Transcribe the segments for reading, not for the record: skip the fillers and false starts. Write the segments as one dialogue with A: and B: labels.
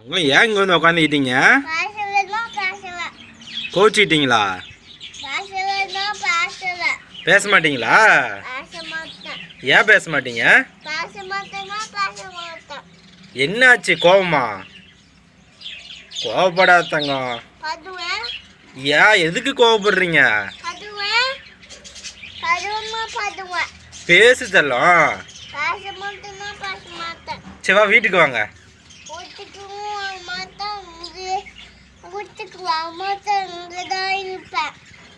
A: உங்க ஏன் இங்கே வந்து உட்காந்துக்கிட்டீங்க? கோச்சிக்கிட்டீங்களா? பேச மாட்டீங்களா? ஏன் பேச மாட்டீங்க? என்னாச்சு? கோவமா? கோவப்படாத தங்கம். ஏன் எதுக்கு கோவப்படுறீங்க? பேசு செல்லம். சரி வா வீட்டுக்கு வாங்க.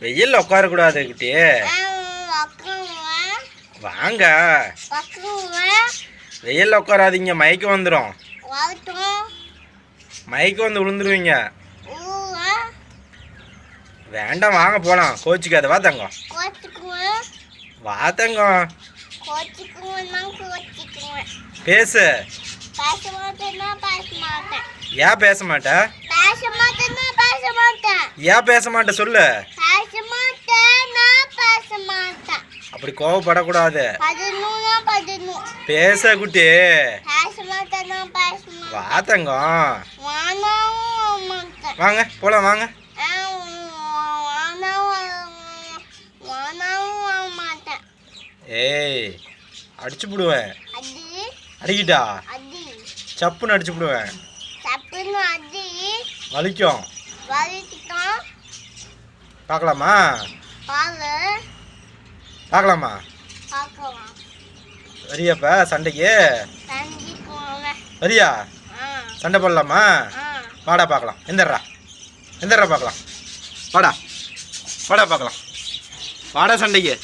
A: வெயில் உட்காரக்கூடாது குட்டி. வாங்க. வெயில் உட்காராதீங்க, மயக்கம் வந்துடும். மயக்கம் வந்து விழுந்துருவீங்க. வேண்டாம் வாங்க போலாம். கோச்சிக்காத. வா தங்கம். வா தங்கம். பேசு. ஏன் பேச மாட்ட? ஏன் பேச மாட்ட சொல்லு. அப்படி கோவப்படக்கூடாது. பேச குட்டி. வா தங்கம். வாங்க போலாம் வாங்க. ஏய் அடிச்சு போடுவேன். அடிக்கிட்டா சப்புன்னு அடிச்சு போடுவேன். வலிக்கும். பார்க்கலாமா? பார்க்கலாமா? வரியாப்பா சண்டைக்கு? வரியா? சண்டை போடலாமா? வாடா பார்க்கலாம். எந்தர்றா எந்தர்றா பார்க்கலாம். வாடா வாடா பார்க்கலாம். வாடா சண்டைக்கு.